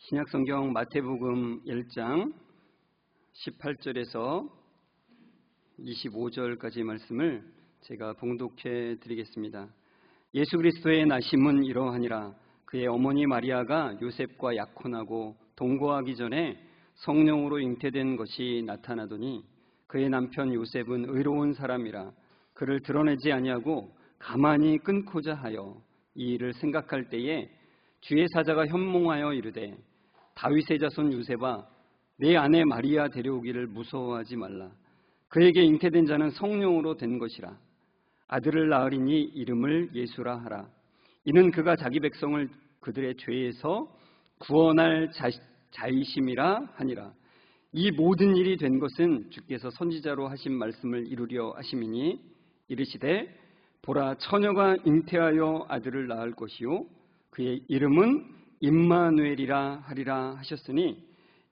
신약성경 마태복음 1장 18절에서 25절까지 말씀을 제가 봉독해 드리겠습니다. 예수 그리스도의 나심은 이러하니라. 그의 어머니 마리아가 요셉과 약혼하고 동거하기 전에 성령으로 잉태된 것이 나타나더니 그의 남편 요셉은 의로운 사람이라 그를 드러내지 아니하고 가만히 끊고자 하여 이 일을 생각할 때에 주의 사자가 현몽하여 이르되 다윗의 자손 요셉아 내 아내 마리아 데려오기를 무서워하지 말라. 그에게 잉태된 자는 성령으로 된 것이라. 아들을 낳으리니 이름을 예수라 하라. 이는 그가 자기 백성을 그들의 죄에서 구원할 자이심이라 하니라. 이 모든 일이 된 것은 주께서 선지자로 하신 말씀을 이루려 하심이니 이르시되 보라 처녀가 잉태하여 아들을 낳을 것이요 그의 이름은 임마누엘이라 하리라 하셨으니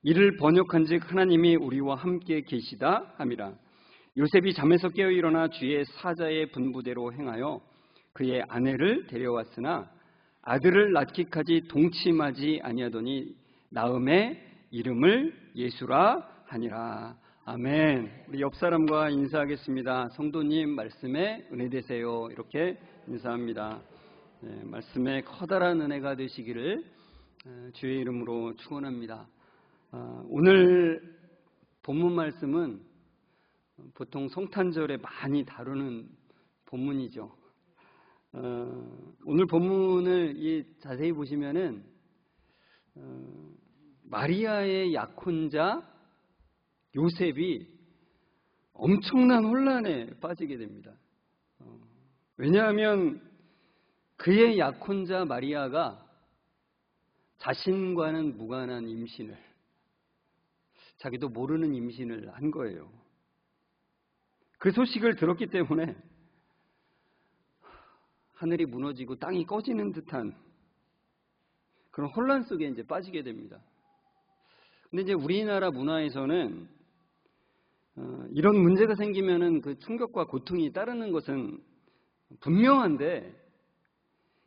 이를 번역한즉 하나님이 우리와 함께 계시다 함이라. 요셉이 잠에서 깨어 일어나 주의 사자의 분부대로 행하여 그의 아내를 데려왔으나 아들을 낳기까지 동침하지 아니하더니 낳음에 이름을 예수라 하니라. 아멘. 우리 옆 사람과 인사하겠습니다. 성도님 말씀에 은혜 되세요. 이렇게 인사합니다. 네, 말씀에 커다란 은혜가 되시기를 주의 이름으로 축원합니다. 오늘 본문 말씀은 보통 성탄절에 많이 다루는 본문이죠. 오늘 본문을 자세히 보시면은 마리아의 약혼자 요셉이 엄청난 혼란에 빠지게 됩니다. 왜냐하면 그의 약혼자 마리아가 자신과는 무관한 임신을, 자기도 모르는 임신을 한 거예요. 그 소식을 들었기 때문에 하늘이 무너지고 땅이 꺼지는 듯한 그런 혼란 속에 이제 빠지게 됩니다. 근데 이제 우리나라 문화에서는 이런 문제가 생기면은 그 충격과 고통이 따르는 것은 분명한데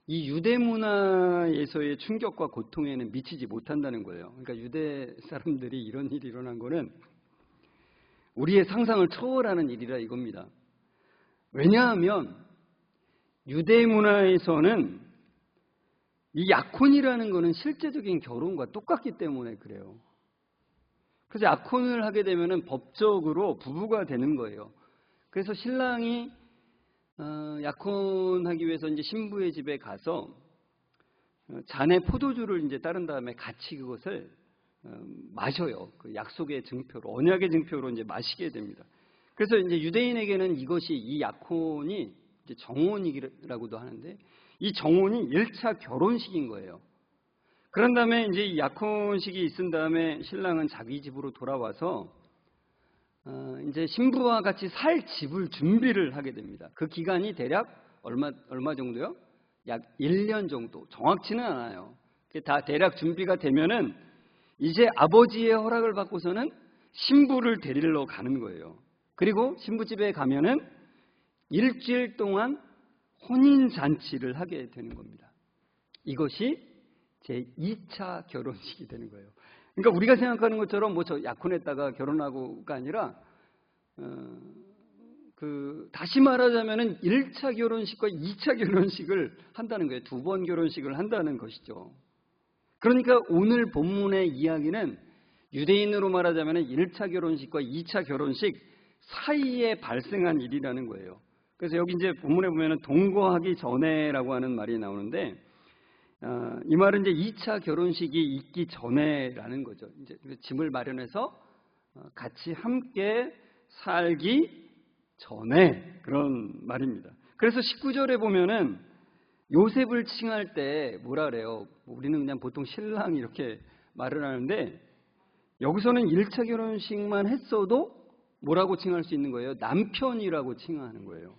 이 유대 문화에서의 충격과 고통에는 미치지 못한다는 거예요. 그러니까 유대 사람들이 이런 일이 일어난 거는 우리의 상상을 초월하는 일이라 이겁니다. 왜냐하면 유대 문화에서는 이 약혼이라는 거는 실제적인 결혼과 똑같기 때문에 그래요. 그래서 약혼을 하게 되면은 법적으로 부부가 되는 거예요. 그래서 신랑이 약혼하기 위해서 이제 신부의 집에 가서 잔에 포도주를 이제 따른 다음에 같이 그것을 마셔요. 그 약속의 증표로, 언약의 증표로 이제 마시게 됩니다. 그래서 이제 유대인에게는 이것이 이 약혼이 이제 정혼이라고도 하는데 이 정혼이 1차 결혼식인 거예요. 그런 다음에 이제 이 약혼식이 있은 다음에 신랑은 자기 집으로 돌아와서 이제 신부와 같이 살 집을 준비를 하게 됩니다. 그 기간이 대략 얼마 정도요? 약 1년 정도. 정확치는 않아요. 다 대략 준비가 되면은 이제 아버지의 허락을 받고서는 신부를 데리러 가는 거예요. 그리고 신부 집에 가면은 일주일 동안 혼인 잔치를 하게 되는 겁니다. 이것이 제 2차 결혼식이 되는 거예요. 그러니까 우리가 생각하는 것처럼 뭐 저 약혼했다가 결혼하고가 아니라 다시 말하자면은 1차 결혼식과 2차 결혼식을 한다는 거예요. 2번 결혼식을 한다는 것이죠. 그러니까 오늘 본문의 이야기는 유대인으로 말하자면은 1차 결혼식과 2차 결혼식 사이에 발생한 일이라는 거예요. 그래서 여기 이제 본문에 보면은 동거하기 전에라고 하는 말이 나오는데 이 말은 이제 2차 결혼식이 있기 전에라는 거죠. 이제 짐을 마련해서 같이 함께 살기 전에 그런 말입니다. 그래서 19절에 보면은 요셉을 칭할 때 뭐라 그래요? 우리는 그냥 보통 신랑 이렇게 말을 하는데 여기서는 1차 결혼식만 했어도 뭐라고 칭할 수 있는 거예요? 남편이라고 칭하는 거예요.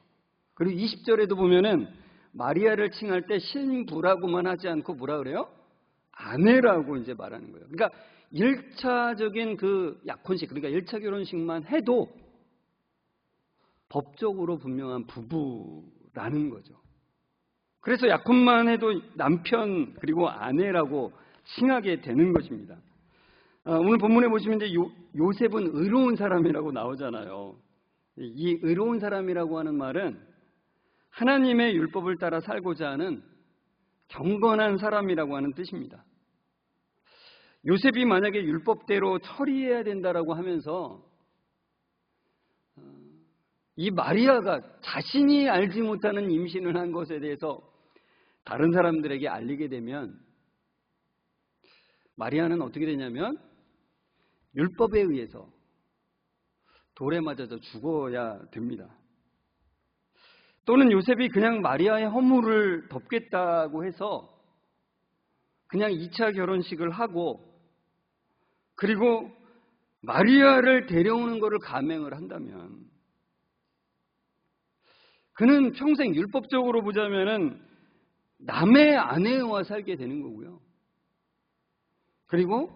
그리고 20절에도 보면은 마리아를 칭할 때 신부라고만 하지 않고 뭐라 그래요? 아내라고 이제 말하는 거예요. 그러니까 1차적인 그 약혼식, 그러니까 1차 결혼식만 해도 법적으로 분명한 부부라는 거죠. 그래서 약혼만 해도 남편 그리고 아내라고 칭하게 되는 것입니다. 오늘 본문에 보시면 이제 요셉은 의로운 사람이라고 나오잖아요. 이 의로운 사람이라고 하는 말은 하나님의 율법을 따라 살고자 하는 경건한 사람이라고 하는 뜻입니다. 요셉이 만약에 율법대로 처리해야 된다라고 하면서 이 마리아가 자신이 알지 못하는 임신을 한 것에 대해서 다른 사람들에게 알리게 되면 마리아는 어떻게 되냐면 율법에 의해서 돌에 맞아서 죽어야 됩니다. 또는 요셉이 그냥 마리아의 허물을 덮겠다고 해서 그냥 2차 결혼식을 하고 그리고 마리아를 데려오는 것을 감행을 한다면 그는 평생 율법적으로 보자면은 남의 아내와 살게 되는 거고요. 그리고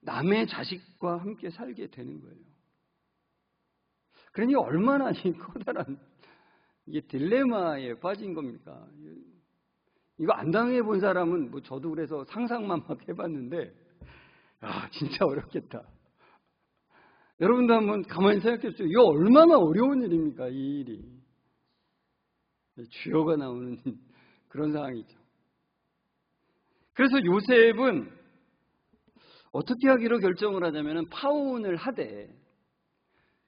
남의 자식과 함께 살게 되는 거예요. 그러니 얼마나 이 커다란 이게 딜레마에 빠진 겁니까? 이거 안 당해본 사람은 뭐 저도 그래서 상상만 막 해봤는데 진짜 어렵겠다. 여러분도 한번 가만히 생각해 보십시오. 이거 얼마나 어려운 일입니까? 이 일이. 주여가 나오는 그런 상황이죠. 그래서 요셉은 어떻게 하기로 결정을 하자면 파혼을 하되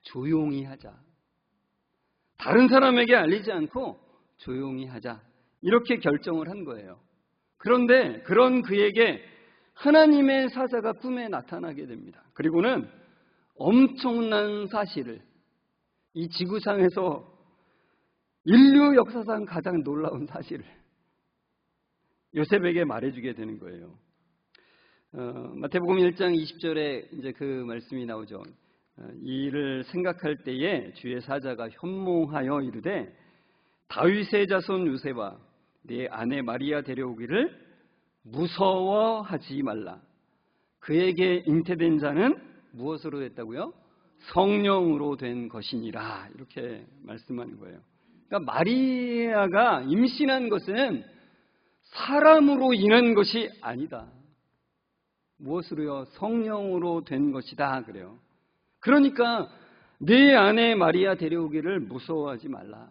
조용히 하자. 다른 사람에게 알리지 않고 조용히 하자. 이렇게 결정을 한 거예요. 그런데 그런 그에게 하나님의 사자가 꿈에 나타나게 됩니다. 그리고는 엄청난 사실을 이 지구상에서 인류 역사상 가장 놀라운 사실을 요셉에게 말해주게 되는 거예요. 마태복음 1장 20절에 이제 그 말씀이 나오죠. 이 일을 생각할 때에 주의 사자가 현몽하여 이르되 다윗의 자손 요셉아 네 아내 마리아 데려오기를 무서워하지 말라. 그에게 잉태된 자는 무엇으로 됐다고요? 성령으로 된 것이니라. 이렇게 말씀하는 거예요. 그러니까 마리아가 임신한 것은 사람으로 인한 것이 아니다. 무엇으로요? 성령으로 된 것이다. 그래요. 그러니까 내 아내 마리아 데려오기를 무서워하지 말라.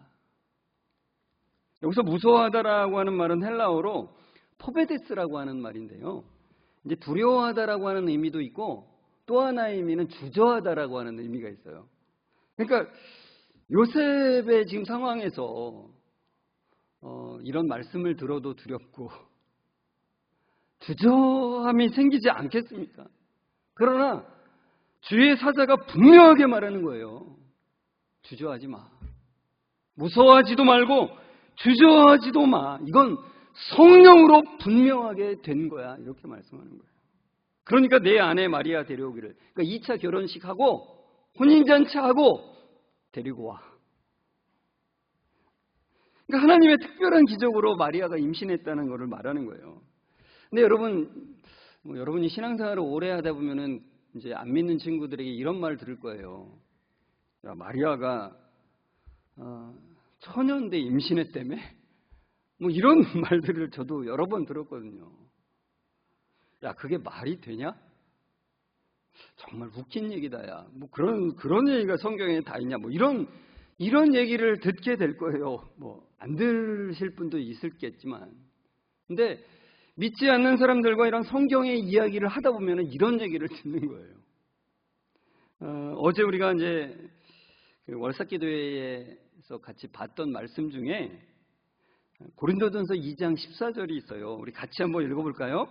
여기서 무서워하다라고 하는 말은 헬라어로 포베데스라고 하는 말인데요. 이제 두려워하다라고 하는 의미도 있고 또 하나의 의미는 주저하다라고 하는 의미가 있어요. 그러니까 요셉의 지금 상황에서 이런 말씀을 들어도 두렵고 주저함이 생기지 않겠습니까? 그러나 주의 사자가 분명하게 말하는 거예요. 주저하지 마. 무서워하지도 말고 주저하지도 마. 이건 성령으로 분명하게 된 거야. 이렇게 말씀하는 거예요. 그러니까 내 아내 마리아 데려오기를. 그러니까 2차 결혼식하고 혼인잔치하고 데리고 와. 그러니까 하나님의 특별한 기적으로 마리아가 임신했다는 것을 말하는 거예요. 근데 여러분이 신앙생활을 오래 하다 보면은 이제 안 믿는 친구들에게 이런 말 들을 거예요. 야, 마리아가 처녀인데 임신했다며? 뭐 이런 말들을 저도 여러 번 들었거든요. 야, 그게 말이 되냐? 정말 웃긴 얘기다, 야. 뭐 그런 얘기가 성경에 다 있냐? 뭐 이런 얘기를 듣게 될 거예요. 뭐 안 들으실 분도 있을겠지만. 근데 믿지 않는 사람들과 이런 성경의 이야기를 하다 보면 이런 얘기를 듣는 거예요. 어제 우리가 이제 월삭기도회에서 같이 봤던 말씀 중에 고린도전서 2장 14절이 있어요. 우리 같이 한번 읽어볼까요?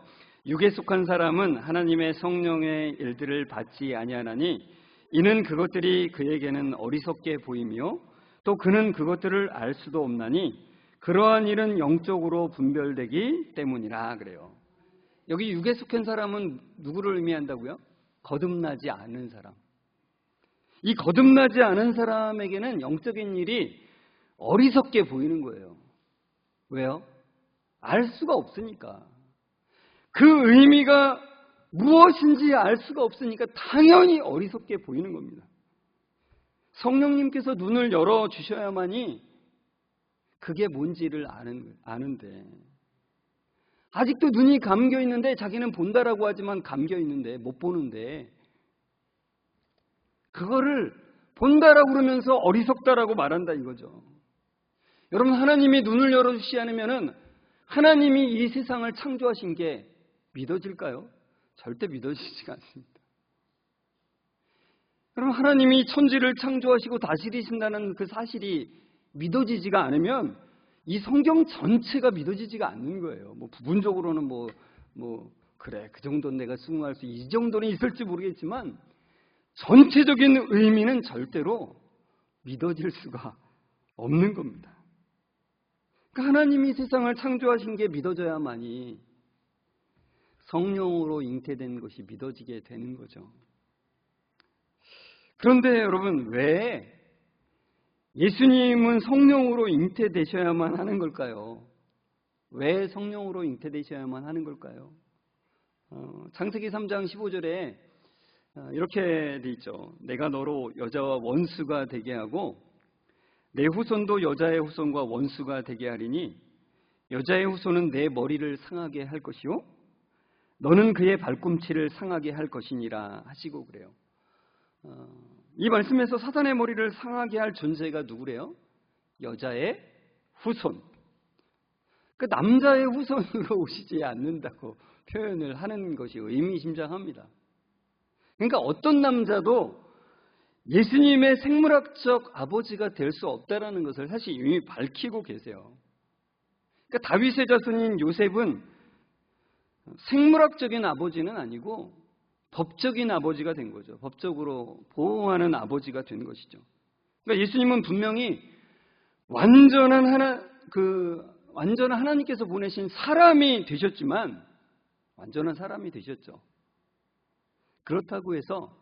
육에 속한 사람은 하나님의 성령의 일들을 받지 아니하나니 이는 그것들이 그에게는 어리석게 보이며 또 그는 그것들을 알 수도 없나니 그러한 일은 영적으로 분별되기 때문이라 그래요. 여기 육에 속한 사람은 누구를 의미한다고요? 거듭나지 않은 사람. 이 거듭나지 않은 사람에게는 영적인 일이 어리석게 보이는 거예요. 왜요? 알 수가 없으니까. 그 의미가 무엇인지 알 수가 없으니까 당연히 어리석게 보이는 겁니다. 성령님께서 눈을 열어주셔야만이 그게 뭔지를 아는데 아직도 눈이 감겨 있는데, 자기는 본다라고 하지만 감겨 있는데 못 보는데, 그거를 본다라고 그러면서 어리석다라고 말한다 이거죠. 여러분, 하나님이 눈을 열어주시지 않으면은 하나님이 이 세상을 창조하신 게 믿어질까요? 절대 믿어지지가 않습니다. 여러분, 하나님이 천지를 창조하시고 다스리신다는 그 사실이 믿어지지가 않으면 이 성경 전체가 믿어지지가 않는 거예요. 뭐 부분적으로는 그래, 그 정도는 내가 수긍할 수, 이 정도는 있을지 모르겠지만 전체적인 의미는 절대로 믿어질 수가 없는 겁니다. 그러니까 하나님이 세상을 창조하신 게 믿어져야만이 성령으로 잉태된 것이 믿어지게 되는 거죠. 그런데 여러분, 왜 예수님은 성령으로 잉태되셔야만 하는 걸까요? 왜 성령으로 잉태되셔야만 하는 걸까요? 창세기 3장 15절에 이렇게 돼 있죠. 내가 너로 여자와 원수가 되게 하고 내 후손도 여자의 후손과 원수가 되게 하리니 여자의 후손은 내 머리를 상하게 할 것이요 너는 그의 발꿈치를 상하게 할 것이니라 하시고 그래요. 이 말씀에서 사단의 머리를 상하게 할 존재가 누구래요? 여자의 후손. 그 남자의 후손으로 오시지 않는다고 표현을 하는 것이 의미심장합니다. 그러니까 어떤 남자도 예수님의 생물학적 아버지가 될 수 없다라는 것을 사실 이미 밝히고 계세요. 그러니까 다윗의 자손인 요셉은 생물학적인 아버지는 아니고 법적인 아버지가 된 거죠. 법적으로 보호하는 아버지가 된 것이죠. 그러니까 예수님은 분명히 완전한 하나님께서 보내신 사람이 되셨지만 완전한 사람이 되셨죠. 그렇다고 해서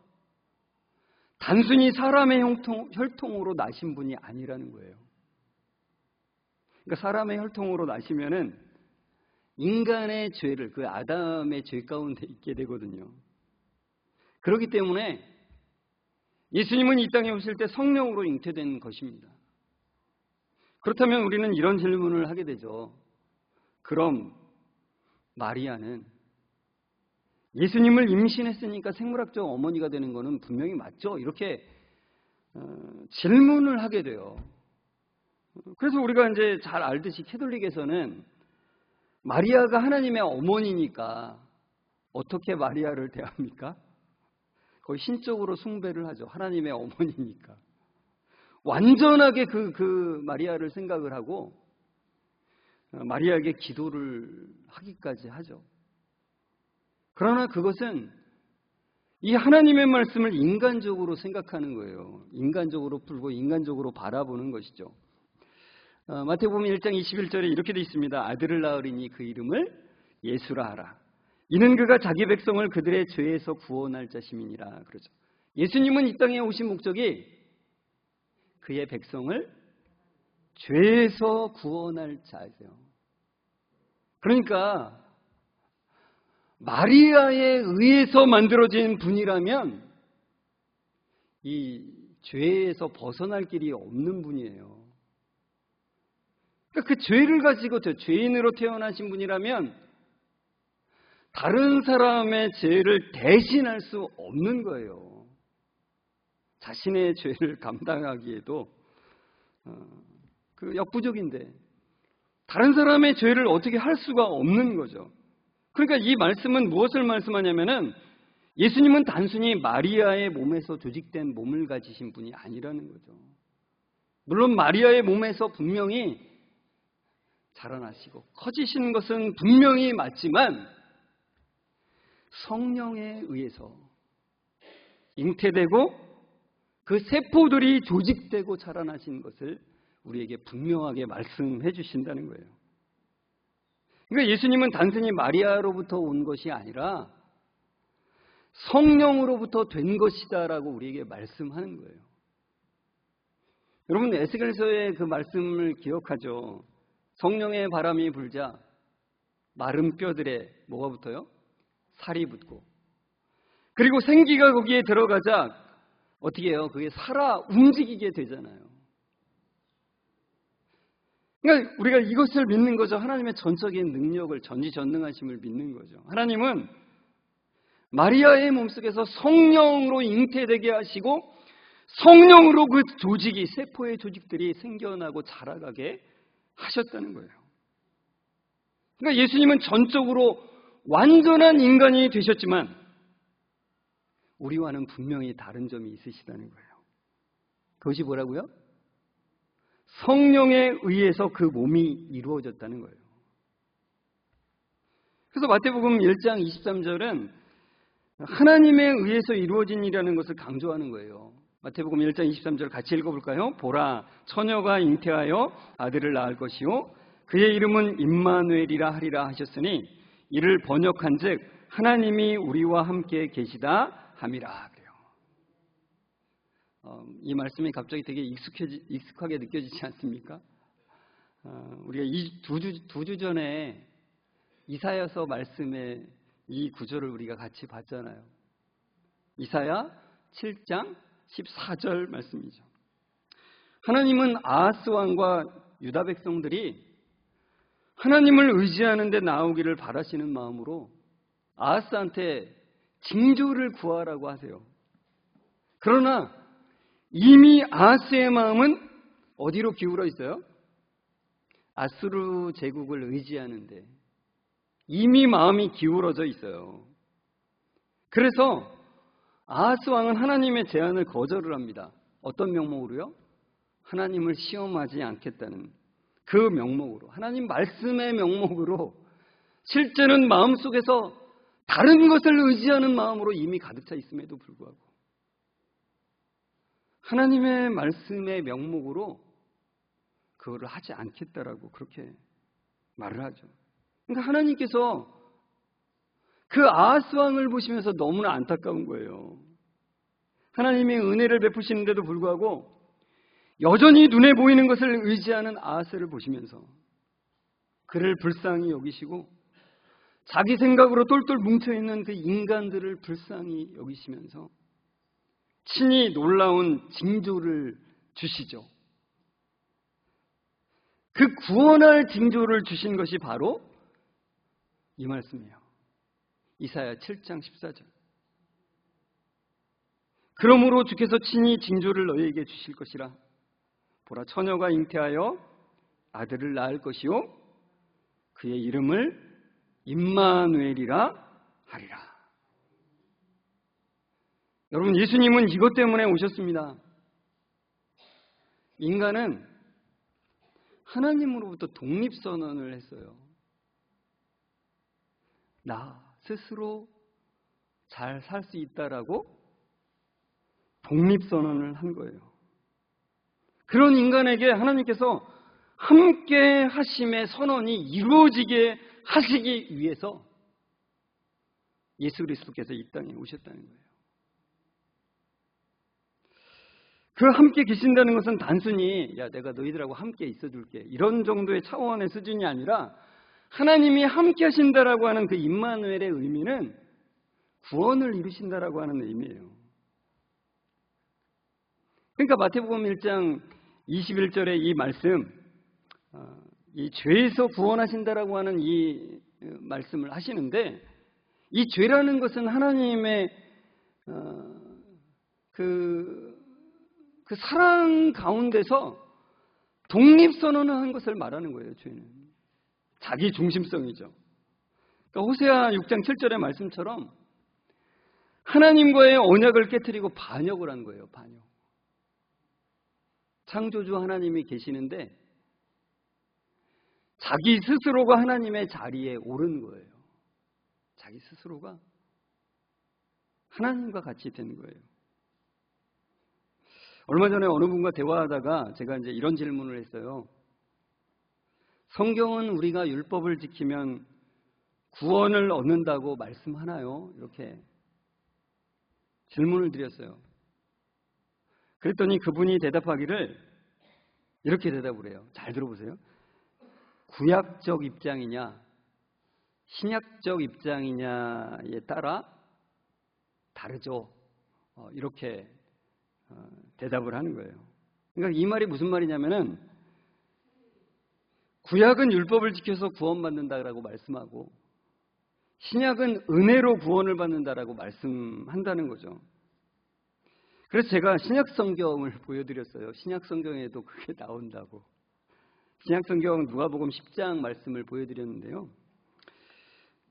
단순히 사람의 혈통으로 나신 분이 아니라는 거예요. 그러니까 사람의 혈통으로 나시면은 인간의 죄를, 그 아담의 죄 가운데 있게 되거든요. 그렇기 때문에 예수님은 이 땅에 오실 때 성령으로 잉태된 것입니다. 그렇다면 우리는 이런 질문을 하게 되죠. 그럼 마리아는 예수님을 임신했으니까 생물학적 어머니가 되는 것은 분명히 맞죠? 이렇게 질문을 하게 돼요. 그래서 우리가 이제 잘 알듯이 캐톨릭에서는 마리아가 하나님의 어머니니까 어떻게 마리아를 대합니까? 거의 신적으로 숭배를 하죠. 하나님의 어머니니까. 완전하게 그 마리아를 생각을 하고 마리아에게 기도를 하기까지 하죠. 그러나 그것은 이 하나님의 말씀을 인간적으로 생각하는 거예요. 인간적으로 풀고 인간적으로 바라보는 것이죠. 마태복음 1장 21절에 이렇게 되어 있습니다. 아들을 낳으리니 그 이름을 예수라 하라. 이는 그가 자기 백성을 그들의 죄에서 구원할 자심이니라. 그러죠. 예수님은 이 땅에 오신 목적이 그의 백성을 죄에서 구원할 자이세요. 그러니까 마리아에 의해서 만들어진 분이라면 이 죄에서 벗어날 길이 없는 분이에요. 그러니까 그 죄를 가지고 죄인으로 태어나신 분이라면 다른 사람의 죄를 대신할 수 없는 거예요. 자신의 죄를 감당하기에도 그 역부족인데 다른 사람의 죄를 어떻게 할 수가 없는 거죠. 그러니까 이 말씀은 무엇을 말씀하냐면은 예수님은 단순히 마리아의 몸에서 조직된 몸을 가지신 분이 아니라는 거죠. 물론 마리아의 몸에서 분명히 자라나시고 커지신 것은 분명히 맞지만 성령에 의해서 잉태되고 그 세포들이 조직되고 자라나신 것을 우리에게 분명하게 말씀해 주신다는 거예요. 그러니까 예수님은 단순히 마리아로부터 온 것이 아니라 성령으로부터 된 것이다라고 우리에게 말씀하는 거예요. 여러분, 에스겔서의 그 말씀을 기억하죠. 성령의 바람이 불자 마른 뼈들에 뭐가 붙어요? 살이 붙고, 그리고 생기가 거기에 들어가자 어떻게 해요? 그게 살아 움직이게 되잖아요. 그러니까 우리가 이것을 믿는 거죠. 하나님의 전적인 능력을, 전지전능하심을 믿는 거죠. 하나님은 마리아의 몸속에서 성령으로 잉태되게 하시고 성령으로 그 조직이, 세포의 조직들이 생겨나고 자라가게 하셨다는 거예요. 그러니까 예수님은 전적으로 완전한 인간이 되셨지만 우리와는 분명히 다른 점이 있으시다는 거예요. 그것이 뭐라고요? 성령에 의해서 그 몸이 이루어졌다는 거예요. 그래서 마태복음 1장 23절은 하나님에 의해서 이루어진 일이라는 것을 강조하는 거예요. 마태복음 1장 23절 같이 읽어볼까요? 보라, 처녀가 잉태하여 아들을 낳을 것이요 그의 이름은 임마누엘이라 하리라 하셨으니 이를 번역한즉 하나님이 우리와 함께 계시다 함이라 그래요. 이 말씀이 갑자기 되게 익숙하게 느껴지지 않습니까? 우리가 두 주 전에 이사야서 말씀의 이 구절을 우리가 같이 봤잖아요. 이사야 7장 14절 말씀이죠. 하나님은 아하스 왕과 유다 백성들이 하나님을 의지하는 데 나오기를 바라시는 마음으로 아하스한테 징조를 구하라고 하세요. 그러나 이미 아하스의 마음은 어디로 기울어 있어요? 아수르 제국을 의지하는데 이미 마음이 기울어져 있어요. 그래서 아하스 왕은 하나님의 제안을 거절을 합니다. 어떤 명목으로요? 하나님을 시험하지 않겠다는 그 명목으로, 하나님 말씀의 명목으로, 실제는 마음속에서 다른 것을 의지하는 마음으로 이미 가득 차 있음에도 불구하고 하나님의 말씀의 명목으로 그거를 하지 않겠다라고 그렇게 말을 하죠. 그러니까 하나님께서 그 아하스 왕을 보시면서 너무나 안타까운 거예요. 하나님이 은혜를 베푸시는데도 불구하고 여전히 눈에 보이는 것을 의지하는 아하스를 보시면서 그를 불쌍히 여기시고 자기 생각으로 똘똘 뭉쳐있는 그 인간들을 불쌍히 여기시면서 친히 놀라운 징조를 주시죠. 그 구원할 징조를 주신 것이 바로 이 말씀이에요. 이사야 7장 14절. 그러므로 주께서 친히 징조를 너희에게 주실 것이라. 보라, 처녀가 잉태하여 아들을 낳을 것이요 그의 이름을 임마누엘이라 하리라. 여러분, 예수님은 이것 때문에 오셨습니다. 인간은 하나님으로부터 독립선언을 했어요. 나 스스로 잘 살 수 있다라고 독립선언을 한 거예요. 그런 인간에게 하나님께서 함께 하심의 선언이 이루어지게 하시기 위해서 예수 그리스도께서 이 땅에 오셨다는 거예요. 그 함께 계신다는 것은 단순히 야 내가 너희들하고 함께 있어줄게 이런 정도의 차원의 수준이 아니라 하나님이 함께 하신다라고 하는 그 임마누엘의 의미는 구원을 이루신다라고 하는 의미예요. 그러니까 마태복음 1장 21절의 이 말씀, 이 죄에서 구원하신다라고 하는 이 말씀을 하시는데 이 죄라는 것은 하나님의 그 사랑 가운데서 독립선언을 한 것을 말하는 거예요. 죄는 자기 중심성이죠. 그러니까 호세아 6장 7절의 말씀처럼 하나님과의 언약을 깨트리고 반역을 한 거예요. 반역. 창조주 하나님이 계시는데 자기 스스로가 하나님의 자리에 오른 거예요. 자기 스스로가 하나님과 같이 된 거예요. 얼마 전에 어느 분과 대화하다가 제가 이제 이런 질문을 했어요. 성경은 우리가 율법을 지키면 구원을 얻는다고 말씀하나요? 이렇게 질문을 드렸어요. 그랬더니 그분이 대답하기를 이렇게 대답을 해요. 잘 들어보세요. 구약적 입장이냐 신약적 입장이냐에 따라 다르죠. 이렇게 대답을 하는 거예요. 그러니까 이 말이 무슨 말이냐면은 구약은 율법을 지켜서 구원받는다라고 말씀하고 신약은 은혜로 구원을 받는다라고 말씀한다는 거죠. 그래서 제가 신약 성경을 보여드렸어요. 신약 성경에도 그게 나온다고. 신약 성경 누가복음 10장 말씀을 보여드렸는데요.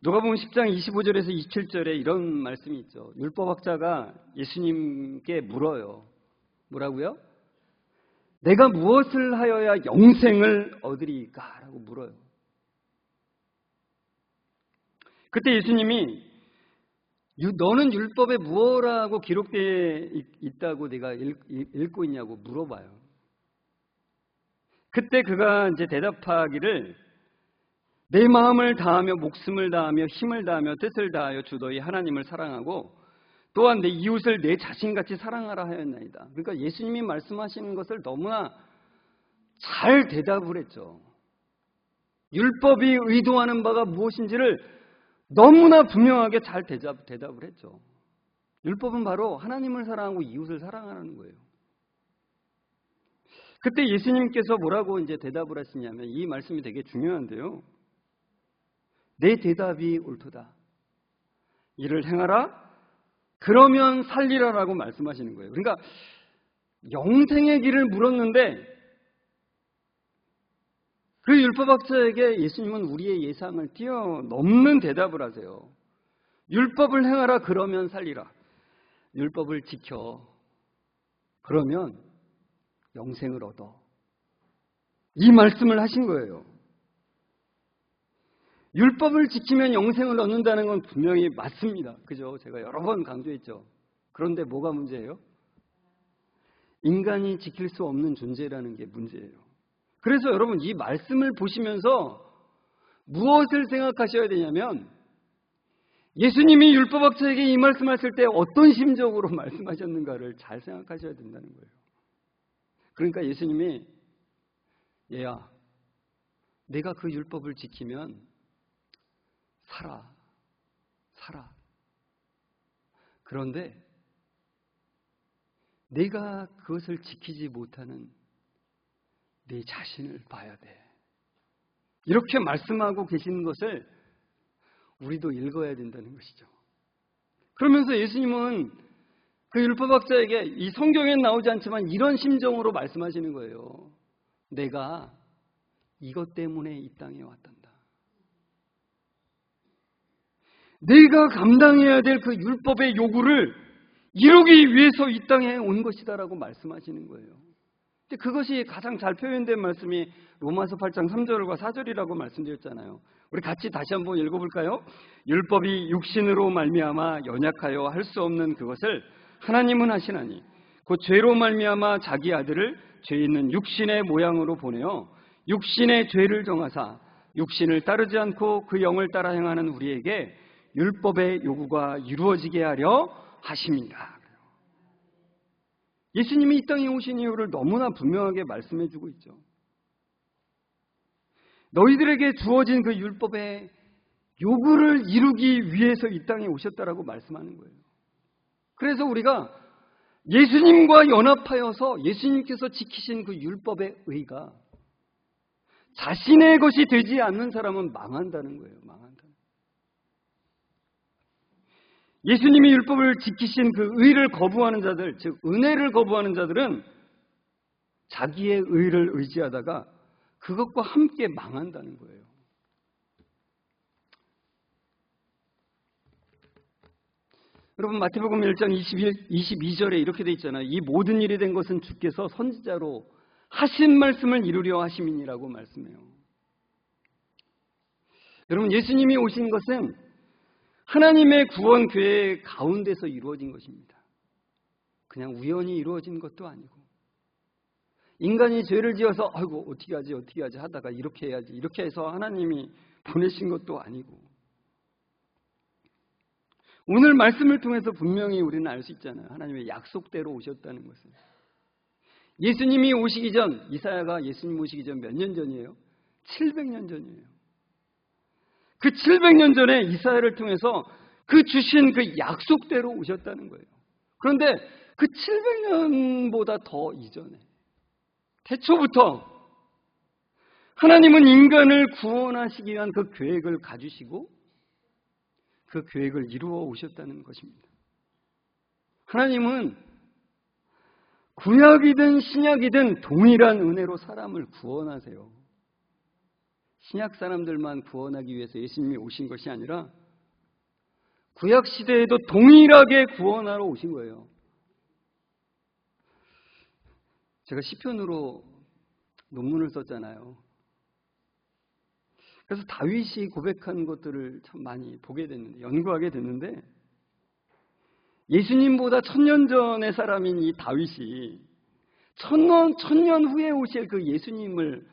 누가복음 10장 25절에서 27절에 이런 말씀이 있죠. 율법학자가 예수님께 물어요. 뭐라고요? 내가 무엇을 하여야 영생을 얻으리까? 라고 물어요. 그때 예수님이 너는 율법에 무엇라고 기록되어 있다고 내가 읽고 있냐고 물어봐요. 그때 그가 이제 대답하기를 내 마음을 다하며 목숨을 다하며 힘을 다하며 뜻을 다하여 주 너희 하나님을 사랑하고 또한 내 이웃을 내 자신같이 사랑하라 하였나이다. 그러니까 예수님이 말씀하시는 것을 너무나 잘 대답을 했죠. 율법이 의도하는 바가 무엇인지를 너무나 분명하게 잘 대답을 했죠. 율법은 바로 하나님을 사랑하고 이웃을 사랑하는 거예요. 그때 예수님께서 뭐라고 이제 대답을 하시냐면 이 말씀이 되게 중요한데요. 내 대답이 옳도다. 이를 행하라. 그러면 살리라라고 말씀하시는 거예요. 그러니까 영생의 길을 물었는데 그 율법학자에게 예수님은 우리의 예상을 뛰어넘는 대답을 하세요. 율법을 행하라. 그러면 살리라. 율법을 지켜. 그러면 영생을 얻어. 이 말씀을 하신 거예요. 율법을 지키면 영생을 얻는다는 건 분명히 맞습니다. 그죠? 제가 여러 번 강조했죠. 그런데 뭐가 문제예요? 인간이 지킬 수 없는 존재라는 게 문제예요. 그래서 여러분 이 말씀을 보시면서 무엇을 생각하셔야 되냐면 예수님이 율법학자에게 이 말씀하실 때 어떤 심정으로 말씀하셨는가를 잘 생각하셔야 된다는 거예요. 그러니까 예수님이 얘야, 내가 그 율법을 지키면 살아. 그런데 내가 그것을 지키지 못하는 내 자신을 봐야 돼. 이렇게 말씀하고 계시는 것을 우리도 읽어야 된다는 것이죠. 그러면서 예수님은 그 율법학자에게 이 성경엔 나오지 않지만 이런 심정으로 말씀하시는 거예요. 내가 이것 때문에 이 땅에 왔단다. 내가 감당해야 될 그 율법의 요구를 이루기 위해서 이 땅에 온 것이다라고 말씀하시는 거예요. 근데 그것이 가장 잘 표현된 말씀이 로마서 8장 3절과 4절이라고 말씀드렸잖아요. 우리 같이 다시 한번 읽어볼까요? 율법이 육신으로 말미암아 연약하여 할 수 없는 그것을 하나님은 하시나니 곧 죄로 말미암아 자기 아들을 죄 있는 육신의 모양으로 보내어 육신의 죄를 정하사 육신을 따르지 않고 그 영을 따라 행하는 우리에게 율법의 요구가 이루어지게 하려 하십니다. 예수님이 이 땅에 오신 이유를 너무나 분명하게 말씀해 주고 있죠. 너희들에게 주어진 그 율법의 요구를 이루기 위해서 이 땅에 오셨다라고 말씀하는 거예요. 그래서 우리가 예수님과 연합하여서 예수님께서 지키신 그 율법의 의가 자신의 것이 되지 않는 사람은 망한다는 거예요. 망한다. 예수님이 율법을 지키신 그 의를 거부하는 자들, 즉 은혜를 거부하는 자들은 자기의 의를 의지하다가 그것과 함께 망한다는 거예요. 여러분 마태복음 1장 22절에 이렇게 돼 있잖아요. 이 모든 일이 된 것은 주께서 선지자로 하신 말씀을 이루려 하심이니라고 말씀해요. 여러분 예수님이 오신 것은 하나님의 구원 계획 가운데서 이루어진 것입니다. 그냥 우연히 이루어진 것도 아니고 인간이 죄를 지어서 아이고 어떻게 하지 하다가 이렇게 해야지 이렇게 해서 하나님이 보내신 것도 아니고 오늘 말씀을 통해서 분명히 우리는 알 수 있잖아요. 하나님의 약속대로 오셨다는 것을. 예수님이 오시기 전, 이사야가 예수님 오시기 전 몇 년 전이에요? 700년 전이에요. 그 700년 전에 이사야를 통해서 그 주신 그 약속대로 오셨다는 거예요. 그런데 그 700년보다 더 이전에 태초부터 하나님은 인간을 구원하시기 위한 그 계획을 가지시고 그 계획을 이루어 오셨다는 것입니다. 하나님은 구약이든 신약이든 동일한 은혜로 사람을 구원하세요. 신약 사람들만 구원하기 위해서 예수님이 오신 것이 아니라 구약 시대에도 동일하게 구원하러 오신 거예요. 제가 시편으로 논문을 썼잖아요. 그래서 다윗이 고백한 것들을 참 많이 보게 됐는데, 연구하게 됐는데, 예수님보다 1000년 전의 사람인 이 다윗이 1000년 후에 오실 그 예수님을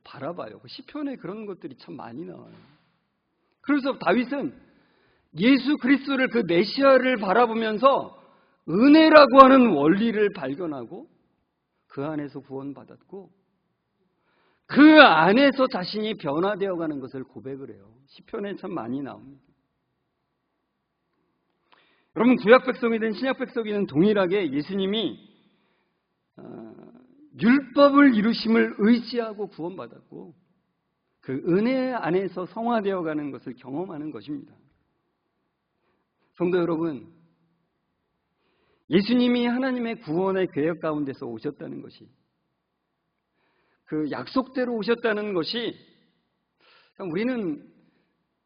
바라봐요. 시편에 그런 것들이 참 많이 나와요. 그래서 다윗은 예수 그리스도를, 그 메시아를 바라보면서 은혜라고 하는 원리를 발견하고 그 안에서 구원받았고 그 안에서 자신이 변화되어 가는 것을 고백을 해요. 시편에 참 많이 나옵니다. 여러분, 구약 백성이든 신약 백성이든 동일하게 예수님이 율법을 이루심을 의지하고 구원받았고 그 은혜 안에서 성화되어 가는 것을 경험하는 것입니다. 성도 여러분, 예수님이 하나님의 구원의 계획 가운데서 오셨다는 것이, 그 약속대로 오셨다는 것이 우리는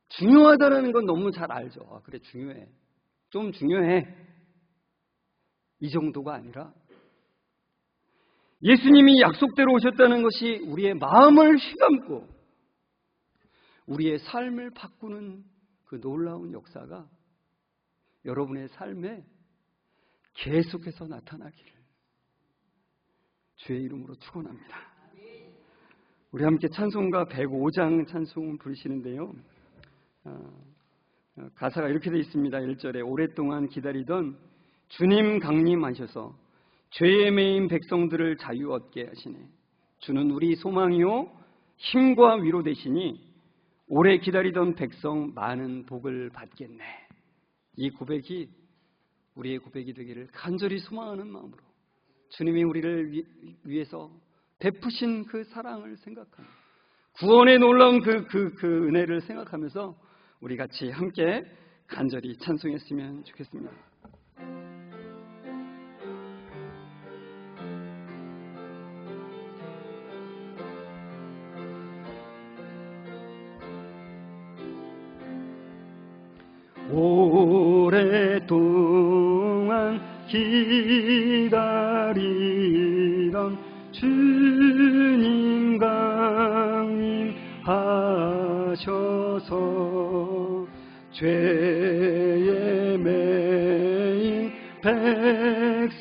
중요하다는 건 너무 잘 알죠. 아, 그래, 중요해. 좀 중요해. 이 정도가 아니라 예수님이 약속대로 오셨다는 것이 우리의 마음을 휘감고 우리의 삶을 바꾸는 그 놀라운 역사가 여러분의 삶에 계속해서 나타나기를 주의 이름으로 축원합니다. 우리 함께 찬송가 105장 찬송 부르시는데요. 가사가 이렇게 되어 있습니다. 1절에 오랫동안 기다리던 주님 강림하셔서 죄에 매인 백성들을 자유 얻게 하시네. 주는 우리 소망이요 힘과 위로 되시니 오래 기다리던 백성 많은 복을 받겠네. 이 고백이 우리의 고백이 되기를 간절히 소망하는 마음으로 주님이 우리를 위해서 베푸신 그 사랑을 생각하며 구원의 놀라운 그 은혜를 생각하면서 우리 같이 함께 간절히 찬송했으면 좋겠습니다. 오랫동안 기다리던 주님 강림하셔서 죄에 매인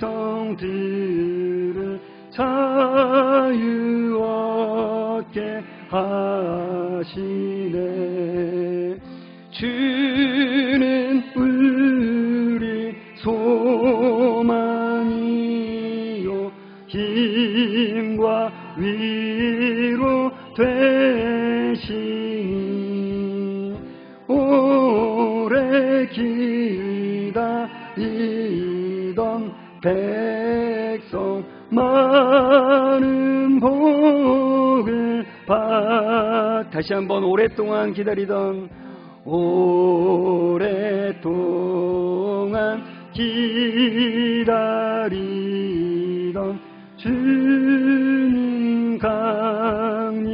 백성들을 자유 얻게 하시네. 주는 우리 소망이요 힘과 위로 되시니 오래 기다리던 백성 많은 복을 다시 한번 오랫동안 기다리던 오랫동안 기다리던 주님 강림하셔서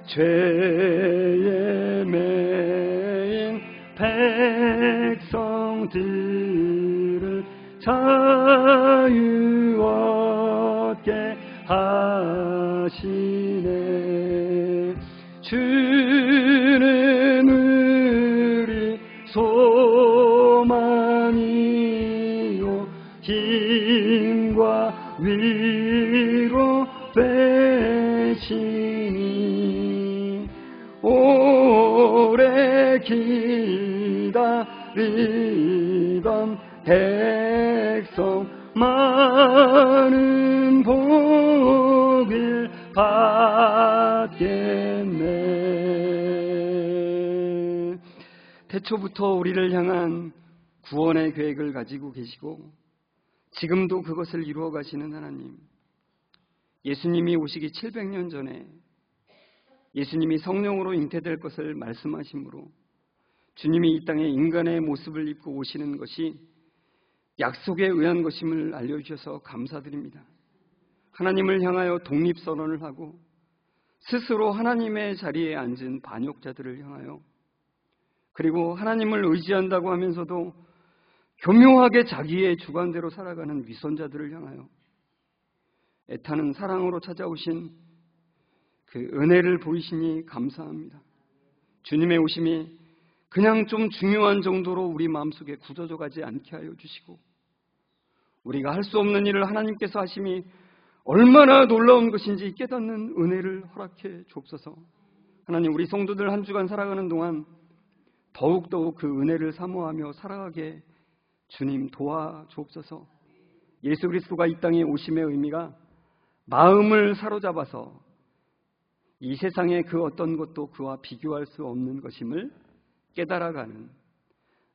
죄에 매인 백성들을 자유 얻게 하시네. 주는 우리 소망이요 힘과 위로 되시니 오래 기다리던 백성 많은 복을 받겠네. 태초부터 우리를 향한 구원의 계획을 가지고 계시고 지금도 그것을 이루어 가시는 하나님, 예수님이 오시기 700년 전에 예수님이 성령으로 잉태될 것을 말씀하심으로 주님이 이 땅에 인간의 모습을 입고 오시는 것이 약속에 의한 것임을 알려주셔서 감사드립니다. 하나님을 향하여 독립선언을 하고 스스로 하나님의 자리에 앉은 반역자들을 향하여, 그리고 하나님을 의지한다고 하면서도 교묘하게 자기의 주관대로 살아가는 위선자들을 향하여 애타는 사랑으로 찾아오신 그 은혜를 보이시니 감사합니다. 주님의 오심이 그냥 좀 중요한 정도로 우리 마음속에 굳어져 가지 않게 하여 주시고, 우리가 할 수 없는 일을 하나님께서 하심이 얼마나 놀라운 것인지 깨닫는 은혜를 허락해 주옵소서. 하나님, 우리 성도들 한 주간 살아가는 동안 더욱더욱 그 은혜를 사모하며 살아가게 주님 도와주옵소서. 예수 그리스도가 이 땅에 오심의 의미가 마음을 사로잡아서 이 세상의 그 어떤 것도 그와 비교할 수 없는 것임을 깨달아가는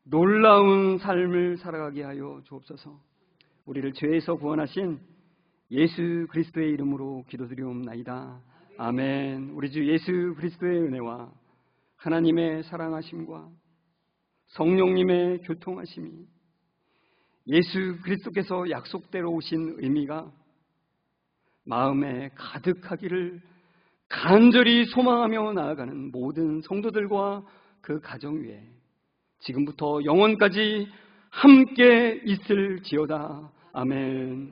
놀라운 삶을 살아가게 하여 주옵소서. 우리를 죄에서 구원하신 예수 그리스도의 이름으로 기도드리옵나이다. 아멘. 우리 주 예수 그리스도의 은혜와 하나님의 사랑하심과 성령님의 교통하심이, 예수 그리스도께서 약속대로 오신 의미가 마음에 가득하기를 간절히 소망하며 나아가는 모든 성도들과 그 가정 위에 지금부터 영원까지 함께 있을지어다. 아멘.